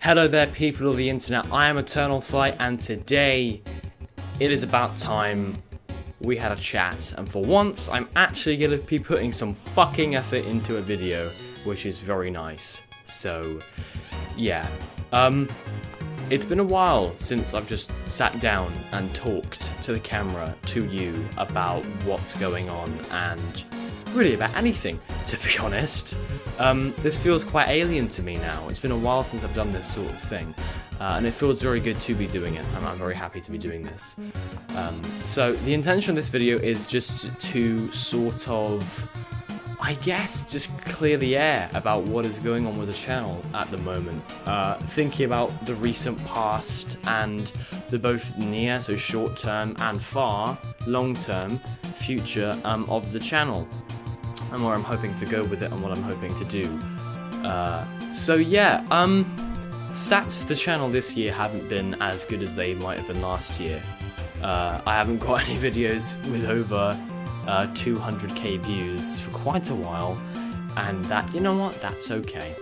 Hello there, people of the internet. I am Eternal Flight, and today it is about time we had a chat. And for once, I'm actually going to be putting some fucking effort into a video, which is very nice. So, yeah. It's been a while since I've just sat down and talked to the camera, to you, about what's going on, and really about anything, to be honest. This feels quite alien to me now. It's been a while since I've done this sort of thing, and it feels very good to be doing it. I'm very happy to be doing this. So the intention of this video is just to sort of, I guess, just clear the air about what is going on with the channel at the moment. Thinking about the recent past and the both near, so short term, and far, long term future of the channel, and where I'm hoping to go with it and what I'm hoping to do. So yeah, stats for the channel this year haven't been as good as they might have been last year. I haven't got any videos with over 200k views for quite a while, and that, you know what, that's okay.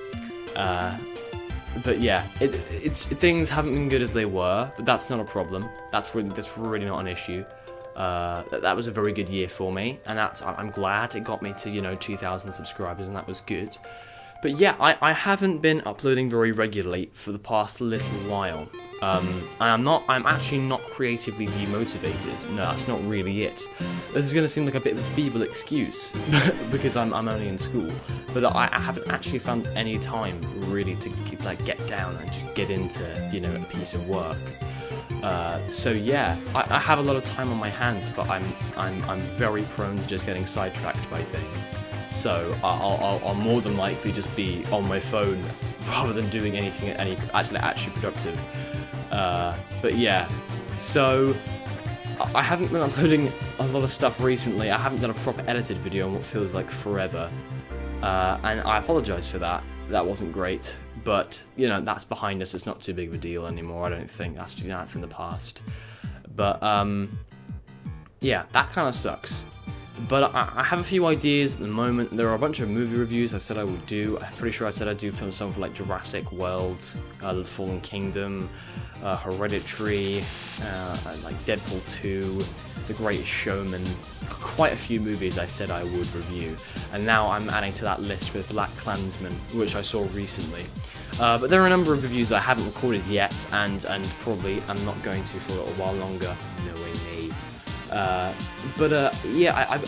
But yeah, things haven't been good as they were, but that's not a problem. That's really not an issue. That was a very good year for me, and I'm glad it got me to, 2,000 subscribers, and that was good. But yeah, I haven't been uploading very regularly for the past little while. I'm actually not creatively demotivated. No, that's not really it. This is going to seem like a bit of a feeble excuse, because I'm only in school. But I haven't actually found any time really to get down and just get into, a piece of work. So yeah, I have a lot of time on my hands, but I'm very prone to just getting sidetracked by things. So I'll more than likely just be on my phone rather than doing anything actually productive. But yeah, so I haven't been uploading a lot of stuff recently. I haven't done a proper edited video in what feels like forever, and I apologise for that. That wasn't great. But, that's behind us. It's not too big of a deal anymore, I don't think. That's in the past. But, yeah, that kind of sucks. But I have a few ideas at the moment. There are a bunch of movie reviews I said I would do. I'm pretty sure I said I'd do something for like Jurassic World, The Fallen Kingdom, Hereditary, like Deadpool 2, The Greatest Showman. Quite a few movies I said I would review. And now I'm adding to that list with BlackKklansman, which I saw recently. But there are a number of reviews I haven't recorded yet, and probably I'm not going to for a little while longer. No way, me. Yeah,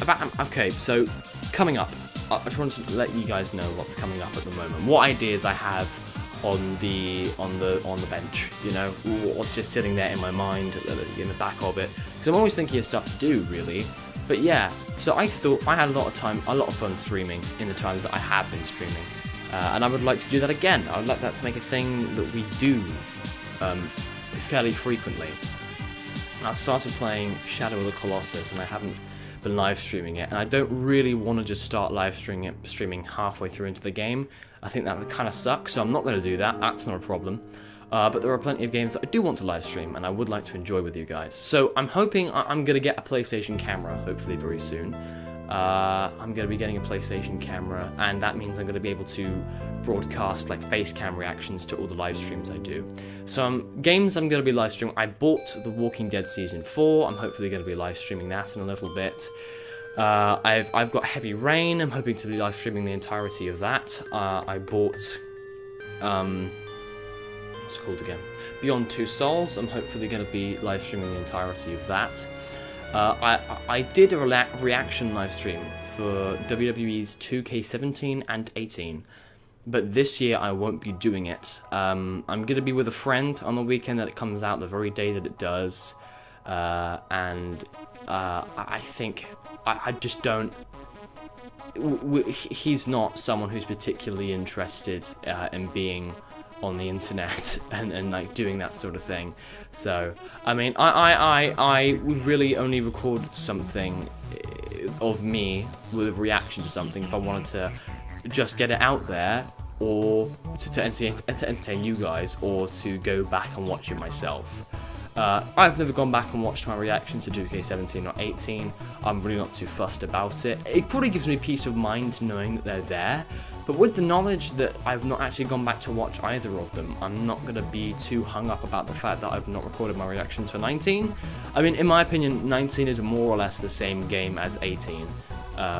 okay, so coming up, I just wanted to let you guys know what's coming up at the moment. What ideas I have on the bench, what's just sitting there in my mind, in the back of it, because I'm always thinking of stuff to do, really. But yeah, so I thought I had a lot of fun streaming in the times that I have been streaming, and I would like to do that again. I would like that to make a thing that we do fairly frequently. I started playing Shadow of the Colossus, and I haven't been live streaming it, and I don't really want to just start live streaming halfway through into the game. I think that would kind of suck, so I'm not going to do that. That's not a problem. But there are plenty of games that I do want to live stream, and I would like to enjoy with you guys. So I'm hoping I'm going to get a PlayStation camera, hopefully very soon. I'm going to be getting a PlayStation camera, and that means I'm going to be able to broadcast like face cam reactions to all the live streams I do. So games I'm going to be live streaming. I bought The Walking Dead Season 4. I'm hopefully going to be live streaming that in a little bit. I've got Heavy Rain. I'm hoping to be live streaming the entirety of that. I bought what's it called again? Beyond Two Souls. I'm hopefully going to be live streaming the entirety of that. I did a reaction live stream for WWE's 2K17 and 18, but this year I won't be doing it. I'm going to be with a friend on the weekend that it comes out, the very day that it does, and I think I just don't. He's not someone who's particularly interested in being on the internet and like doing that sort of thing. So I mean, I would really only record something of me with a reaction to something if I wanted to just get it out there, or to entertain you guys, or to go back and watch it myself. I've never gone back and watched my reaction to 2K17 or 18. I'm really not too fussed about it. It probably gives me peace of mind knowing that they're there, But with the knowledge that I've not actually gone back to watch either of them, I'm not going to be too hung up about the fact that I've not recorded my reactions for 19. I mean, in my opinion, 19 is more or less the same game as 18,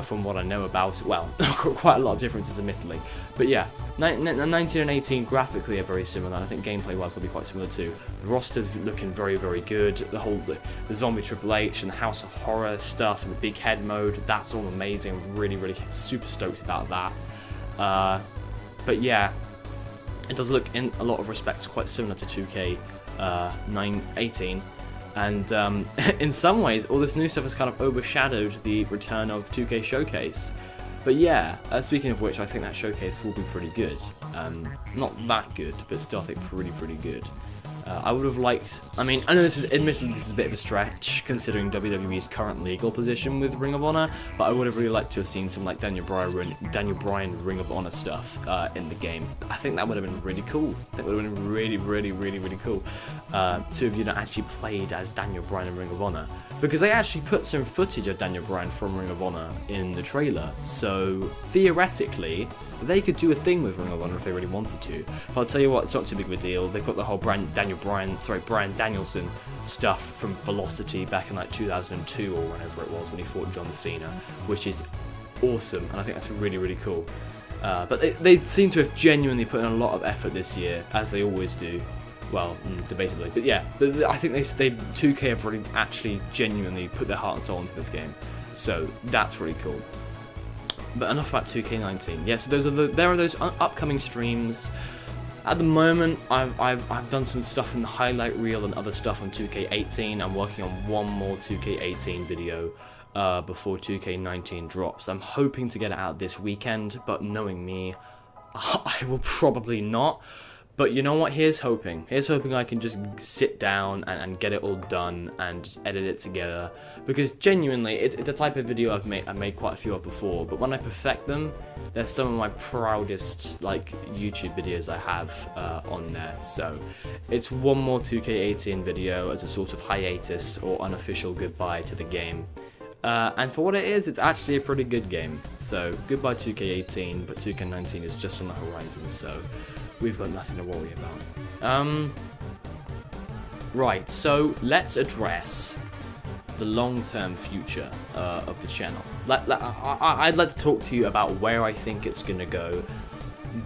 from what I know about it. Well, quite a lot of differences admittedly. But yeah, 19 and 18 graphically are very similar, and I think gameplay-wise will be quite similar too. The roster's looking very, very good. The zombie Triple H and the House of Horror stuff and the big head mode, that's all amazing. I'm really, really super stoked about that. But yeah, it does look in a lot of respects quite similar to 2K 18, and in some ways all this new stuff has kind of overshadowed the return of 2K Showcase. But yeah, speaking of which, I think that showcase will be pretty good. Not that good, but still I think pretty good. I would have liked, I mean, I know admittedly this is a bit of a stretch considering WWE's current legal position with Ring of Honor, but I would have really liked to have seen some like Daniel Bryan Ring of Honor stuff in the game. I think that would have been really cool. I think it would have been really cool. Two of you that actually played as Daniel Bryan in Ring of Honor, because they actually put some footage of Daniel Bryan from Ring of Honor in the trailer, so theoretically they could do a thing with Ring of Honor if they really wanted to. But I'll tell you what, it's not too big of a deal. They've got the whole Bryan Danielson stuff from Velocity back in like 2002 or whenever it was when he fought John Cena, which is awesome, and I think that's really cool. But they seem to have genuinely put in a lot of effort this year, as they always do. Well, debatably, but yeah, I think they 2K have really actually genuinely put their heart and soul into this game, so that's really cool. But enough about 2K19. Yes, there are those upcoming streams. At the moment, I've done some stuff in the highlight reel and other stuff on 2K18. I'm working on one more 2K18 video before 2K19 drops. I'm hoping to get it out this weekend, but knowing me, I will probably not. But you know what, here's hoping. Here's hoping I can just sit down and get it all done and just edit it together. Because genuinely, it's a type of video I've made quite a few of before, but when I perfect them, they're some of my proudest like YouTube videos I have on there. So it's one more 2K18 video as a sort of hiatus or unofficial goodbye to the game. And for what it is, it's actually a pretty good game. So goodbye 2K18, but 2K19 is just on the horizon, so we've got nothing to worry about. Right, so let's address the long-term future of the channel. I'd like to talk to you about where I think it's gonna go,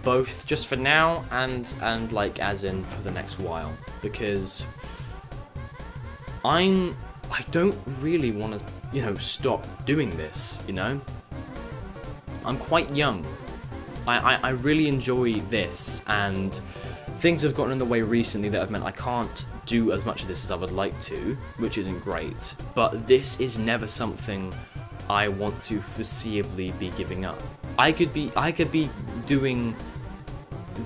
both just for now and like as in for the next while, because I don't really want to stop doing this. I'm quite young. I really enjoy this, and things have gotten in the way recently that have meant I can't do as much of this as I would like to, which isn't great, but this is never something I want to foreseeably be giving up. I could be doing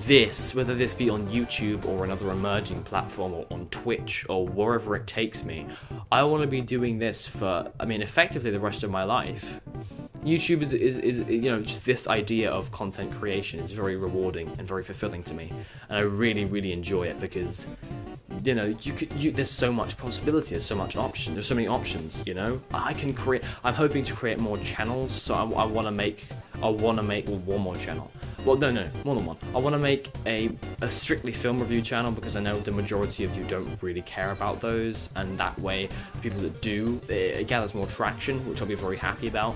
this, whether this be on YouTube or another emerging platform or on Twitch or wherever it takes me. I want to be doing this for, effectively the rest of my life. YouTube is just this idea of content creation is very rewarding and very fulfilling to me, and I really enjoy it because there's so much possibility, there's so many options. I'm hoping to create more channels, so I want to make one more channel. Well, no, more than one. I want to make a strictly film review channel because I know the majority of you don't really care about those, and that way, the people that do, it gathers more traction, which I'll be very happy about.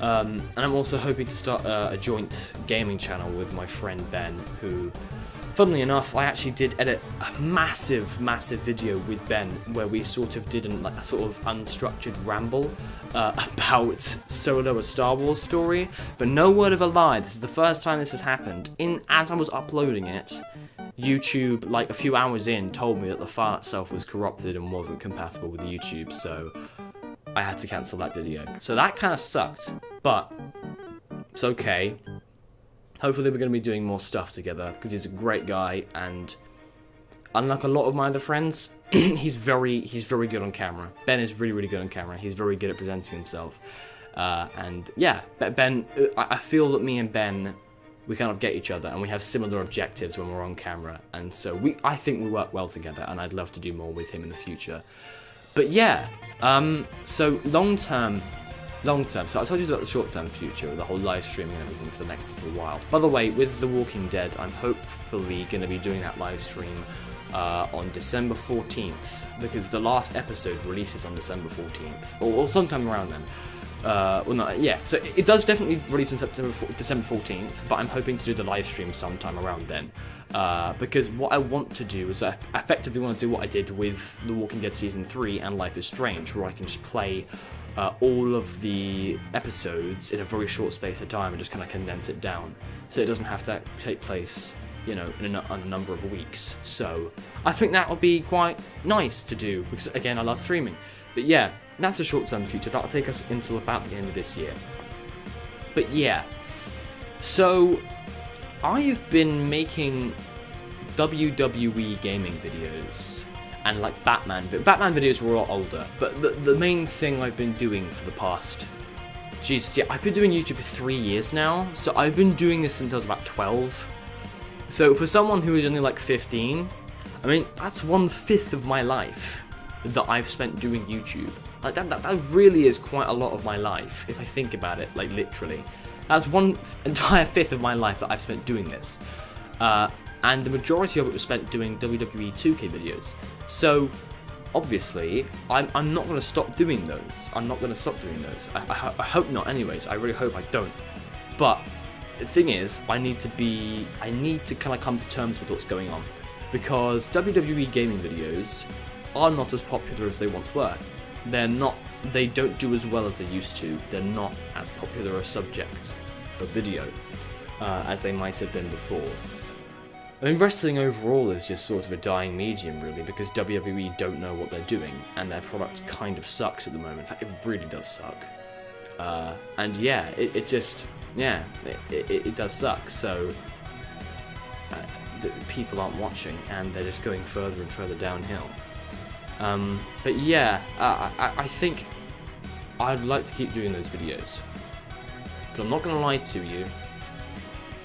And I'm also hoping to start a joint gaming channel with my friend Ben, who, funnily enough, I actually did edit a massive video with Ben where we sort of did a sort of unstructured ramble about Solo, a Star Wars story, but no word of a lie, this is the first time this has happened. As I was uploading it, YouTube, like a few hours in, told me that the file itself was corrupted and wasn't compatible with YouTube, so I had to cancel that video. So that kind of sucked, but it's okay. Hopefully we're going to be doing more stuff together, because he's a great guy, and unlike a lot of my other friends, he's very good on camera. Ben is really good on camera. He's very good at presenting himself. And yeah, Ben, I feel that me and Ben, we kind of get each other, and we have similar objectives when we're on camera, and so I think we work well together, and I'd love to do more with him in the future. But yeah, so long term, long term. So I told you about the short term future, the whole live streaming and everything for the next little while. By the way, with The Walking Dead, I'm hopefully going to be doing that live stream on December 14th, because the last episode releases on December 14th, or sometime around then. Well, no, yeah, so it does definitely release on December 14th, but I'm hoping to do the live stream sometime around then. Because what I want to do is I effectively want to do what I did with The Walking Dead Season 3 and Life is Strange, where I can just play all of the episodes in a very short space of time and just kind of condense it down, so it doesn't have to take place, you know, in a number of weeks. So I think that would be quite nice to do, because again, I love streaming. But yeah, that's the short-term future. That'll take us until about the end of this year. But yeah, so I've been making WWE gaming videos and like Batman videos were a lot older, but the main thing I've been doing for the past, yeah, I've been doing YouTube for 3 years now, so I've been doing this since I was about 12. So for someone who is only like 15, I mean, that's 1/5 of my life that I've spent doing YouTube. Like that really is quite a lot of my life, if I think about it, like literally. That's one entire 5th of my life that I've spent doing this. And the majority of it was spent doing WWE 2K videos. So, obviously, I'm not going to stop doing those. I'm not going to stop doing those. I hope not anyways. I really hope I don't. But, the thing is, I need to kind of come to terms with what's going on. Because WWE gaming videos are not as popular as they once were. They don't do as well as they used to. They're not as popular a subject of video as they might have been before. I mean, wrestling overall is just sort of a dying medium, really, because WWE don't know what they're doing, and their product kind of sucks at the moment. In fact, it really does suck. And yeah, it does suck, so people aren't watching, and they're just going further and further downhill. But yeah, I think I'd like to keep doing those videos. But I'm not going to lie to you.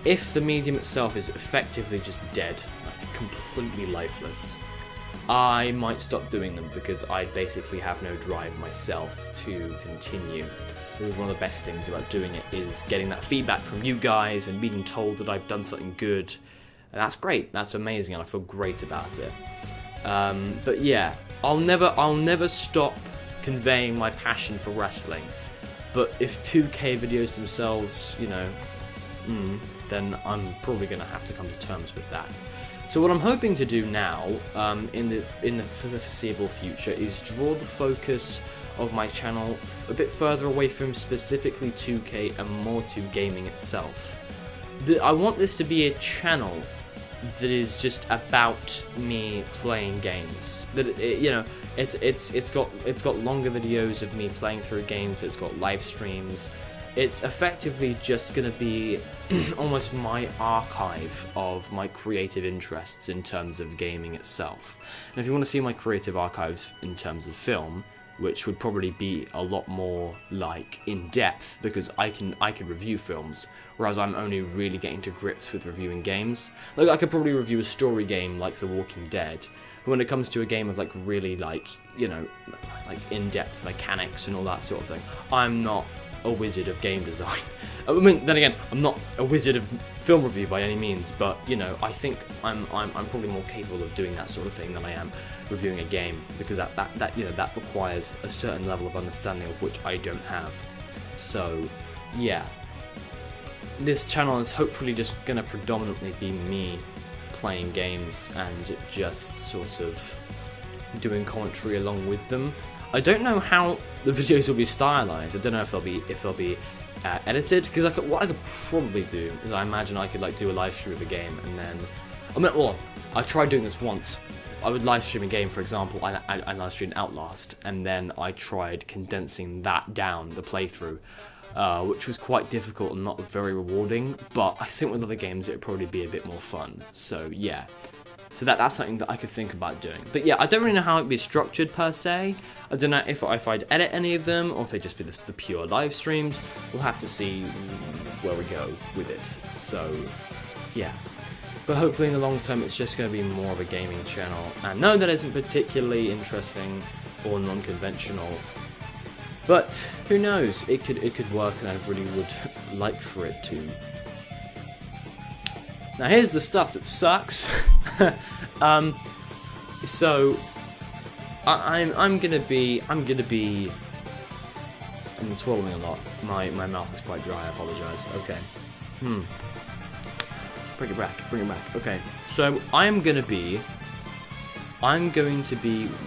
If the medium itself is effectively just dead, like completely lifeless, I might stop doing them, because I basically have no drive myself to continue. Because one of the best things about doing it is getting that feedback from you guys and being told that I've done something good. And that's great, that's amazing, and I feel great about it. But yeah, I'll never stop conveying my passion for wrestling. But if 2K videos themselves, you know, then I'm probably going to have to come to terms with that. So what I'm hoping to do now, for the foreseeable future, is draw the focus of my channel a bit further away from specifically 2K and more to gaming itself. I want this to be a channel that is just about me playing games. That it's got longer videos of me playing through games. It's got live streams. It's effectively just going to be almost my archive of my creative interests in terms of gaming itself. And if you want to see my creative archives in terms of film, which would probably be a lot more like in depth, because I can review films, whereas I'm only really getting to grips with reviewing games. Like, I could probably review a story game like The Walking Dead, but when it comes to a game of like really like, you know, like in-depth mechanics and all that sort of thing, I'm not a wizard of game design. I mean, then again, I'm not a wizard of film review by any means, but you know, I think I'm probably more capable of doing that sort of thing than I am reviewing a game, because that requires a certain level of understanding of which I don't have. So yeah, this channel is hopefully just gonna predominantly be me playing games and just sort of doing commentary along with them. I don't know how the videos will be stylized. I don't know if they'll be edited, because what I could probably do is, I imagine I could like do a live stream of a game, and then I tried doing this once. I would live stream a game, for example. I live streamed Outlast, and then I tried condensing that down, the playthrough, which was quite difficult and not very rewarding. But I think with other games it would probably be a bit more fun. So yeah. So that's something that I could think about doing. But yeah, I don't really know how it'd be structured per se. I don't know if I'd edit any of them, or if they'd just be the pure live streams. We'll have to see where we go with it. So yeah. But hopefully in the long term it's just going to be more of a gaming channel. And no, that isn't particularly interesting or non-conventional. But who knows? It could work, and I really would like for it to. Now here's the stuff that sucks. So I'm gonna be. I'm swallowing a lot. My mouth is quite dry. I apologize. Okay. Bring it back. Okay. So I'm going to be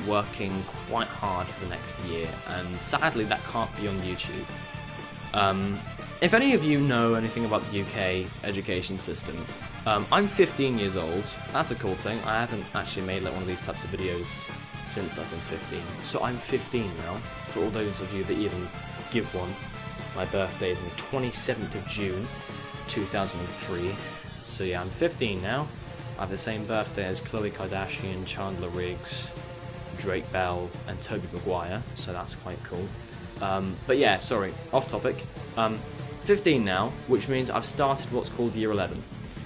working quite hard for the next year, and sadly that can't be on YouTube. If any of you know anything about the UK education system, I'm 15 years old. That's a cool thing. I haven't actually made like one of these types of videos since I've been 15. So I'm 15 now. For all those of you that even give one, my birthday is on the 27th of June, 2003. So yeah, I'm 15 now. I have the same birthday as Khloe Kardashian, Chandler Riggs, Drake Bell, and Tobey Maguire, so that's quite cool. But yeah, sorry, off topic. 15 now, which means I've started what's called Year 11.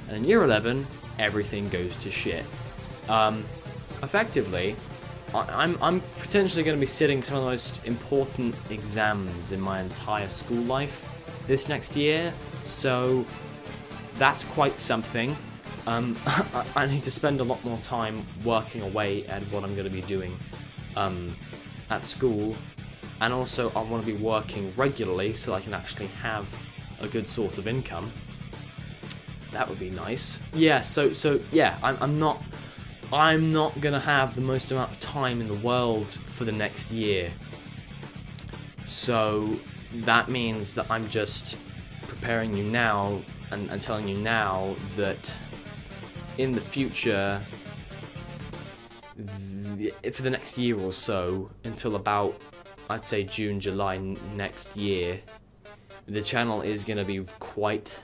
And in Year 11, everything goes to shit. Effectively, I'm potentially going to be sitting some of the most important exams in my entire school life this next year, so that's quite something. I need to spend a lot more time working away at what I'm going to be doing at school, and also I want to be working regularly so I can actually have a good source of income. That would be nice. Yeah, so yeah, I'm not gonna have the most amount of time in the world for the next year. So that means that I'm just preparing you now and telling you now that in the future, for the next year or so, until about, I'd say June, July next year, the channel is going to be quite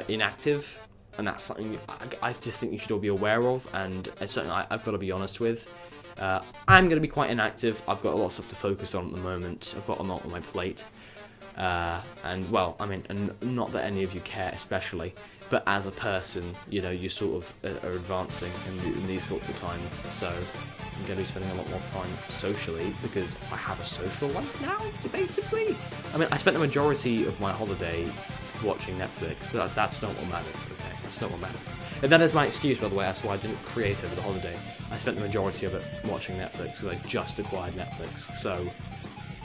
inactive. And that's something I just think you should all be aware of, and it's something I've got to be honest with. I'm going to be quite inactive. I've got a lot of stuff to focus on at the moment. I've got a lot on my plate. And, well, I mean, and not that any of you care especially, but as a person, you know, you sort of are advancing in these sorts of times. So I'm going to be spending a lot more time socially, because I have a social life now, basically. I mean, I spent the majority of my holiday watching Netflix, but that's not what matters, okay? That's not what matters. And that is my excuse, by the way. That's why I didn't create over the holiday. I spent the majority of it watching Netflix, because I just acquired Netflix, so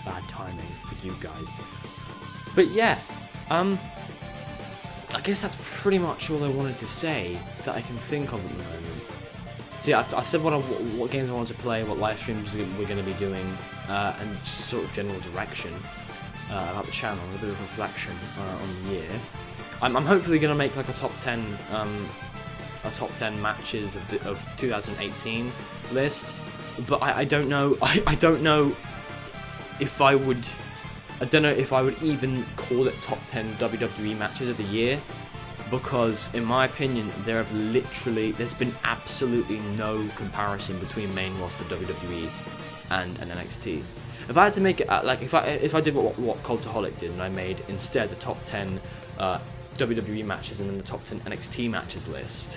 bad timing for you guys. But yeah, I guess that's pretty much all I wanted to say that I can think of at the moment. So yeah, I said what games I wanted to play, what live streams we're going to be doing, and just sort of general direction about the channel, a bit of reflection on the year. I'm hopefully going to make like a top 10 matches of 2018 list, but I don't know. I don't know if I would. I don't know if I would even call it top 10 WWE matches of the year, because in my opinion there's been absolutely no comparison between main roster WWE and NXT. If I had to make it like if I did what Cultaholic did, and I made instead the top 10 WWE matches and then the top 10 NXT matches list,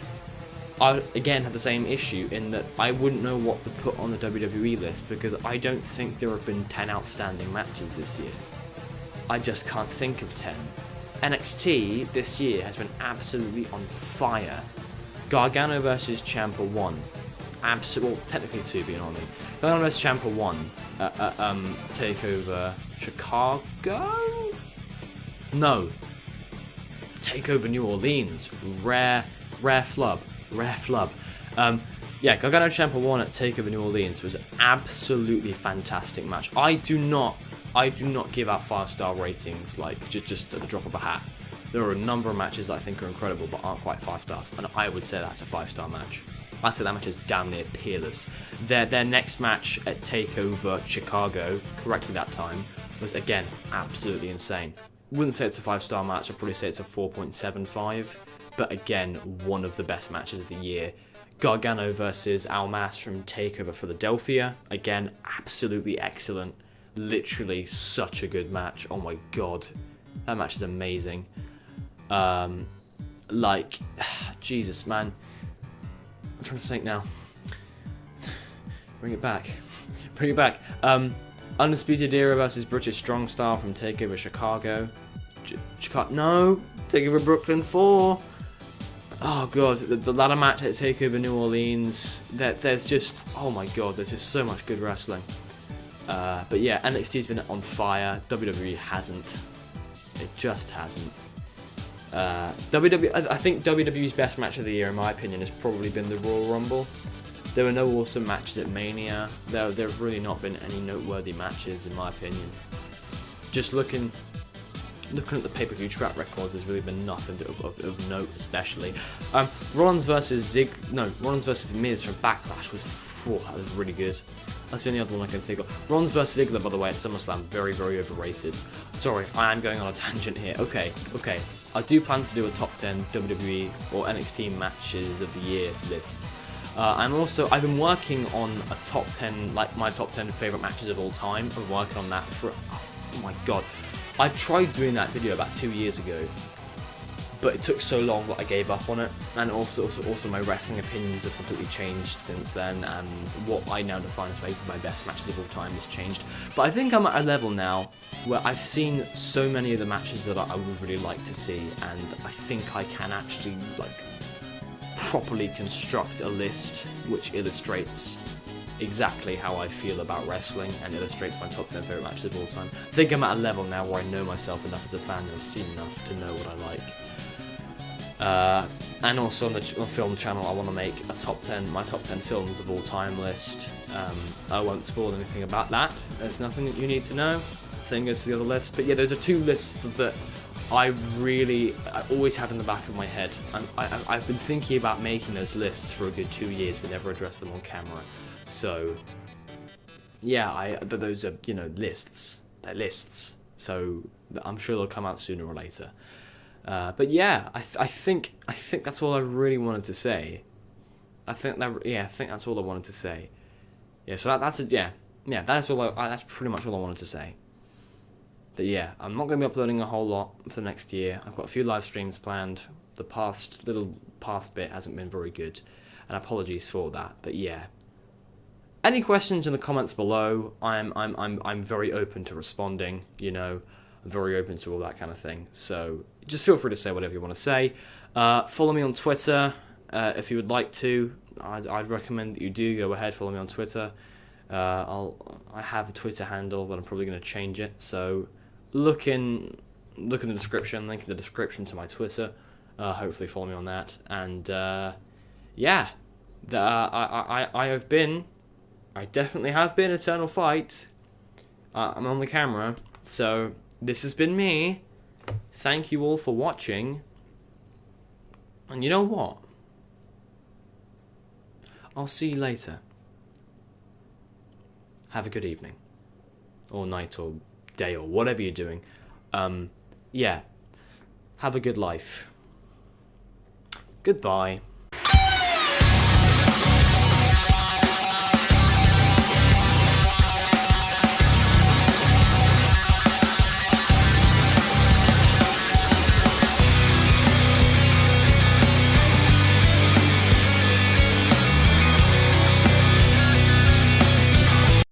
I would again have the same issue in that I wouldn't know what to put on the WWE list, because I don't think there have been 10 outstanding matches this year. I just can't think of 10. NXT this year has been absolutely on fire. Gargano versus Ciampa 1. Well, technically 2 being on me. Gargano versus Ciampa 1. Takeover Chicago? No. Takeover New Orleans. Rare flub. Yeah, Gargano Ciampa 1 at Takeover New Orleans was an absolutely fantastic match. I do not give out 5-star ratings like just at the drop of a hat. There are a number of matches that I think are incredible but aren't quite 5 stars, and I would say that's a 5-star match. I'd say that match is damn near peerless. Their next match at TakeOver Chicago, correctly that time, was again absolutely insane. Wouldn't say it's a 5-star match, I'd probably say it's a 4.75, but again, one of the best matches of the year. Gargano versus Almas from TakeOver Philadelphia, again, absolutely excellent. Literally such a good match. Oh my god, that match is amazing. Like, Jesus, man. I'm trying to think now. Bring it back. Undisputed Era versus British Strong Style from TakeOver Chicago. No, TakeOver Brooklyn 4. Oh god, the ladder match at TakeOver New Orleans. There's just, oh my god, there's just so much good wrestling. But yeah, NXT's been on fire. WWE hasn't. It just hasn't. I think WWE's best match of the year, in my opinion, has probably been the Royal Rumble. There were no awesome matches at Mania. There have really not been any noteworthy matches, in my opinion. Just looking at the pay-per-view track records, there's really been nothing of note, especially. Rollins versus Miz from Backlash that was really good. That's the only other one I can think of. Rollins versus Ziggler, by the way, at SummerSlam, very, very overrated. Sorry, I am going on a tangent here. Okay. I do plan to do a top 10 WWE or NXT matches of the year list. I've been working on a top 10, like my top 10 favourite matches of all time. I'm working on that for, oh my god. I tried doing that video about 2 years ago, but it took so long that I gave up on it, and also my wrestling opinions have completely changed since then, and what I now define as my best matches of all time has changed. But I think I'm at a level now where I've seen so many of the matches that I would really like to see, and I think I can actually properly construct a list which illustrates exactly how I feel about wrestling and illustrates my top 10 favourite matches of all time. I think I'm at a level now where I know myself enough as a fan and I've seen enough to know what I like. And also on the film channel, I want to make my top 10 films of all time list. I won't spoil anything about that. There's nothing that you need to know. Same goes for the other lists. But yeah, those are two lists that I always have in the back of my head. I've been thinking about making those lists for a good 2 years, but never addressed them on camera. So yeah, those are, lists. They're lists. So I'm sure they'll come out sooner or later. But yeah, I think that's all I really wanted to say. I think that's all I wanted to say. Yeah, so that's pretty much all I wanted to say. But yeah, I'm not going to be uploading a whole lot for the next year. I've got a few live streams planned. The past bit hasn't been very good, and apologies for that. But yeah, any questions in the comments below? I'm very open to responding. I'm very open to all that kind of thing. So just feel free to say whatever you want to say. Follow me on Twitter if you would like to. I'd recommend that you do go ahead, follow me on Twitter. I have a Twitter handle, but I'm probably going to change it. So look in the description, link in the description to my Twitter. Hopefully follow me on that. And yeah, I definitely have been Eternal Fight. I'm on the camera, so this has been me. Thank you all for watching. And you know what? I'll see you later. Have a good evening. Or night or day or whatever you're doing. Yeah. Have a good life. Goodbye.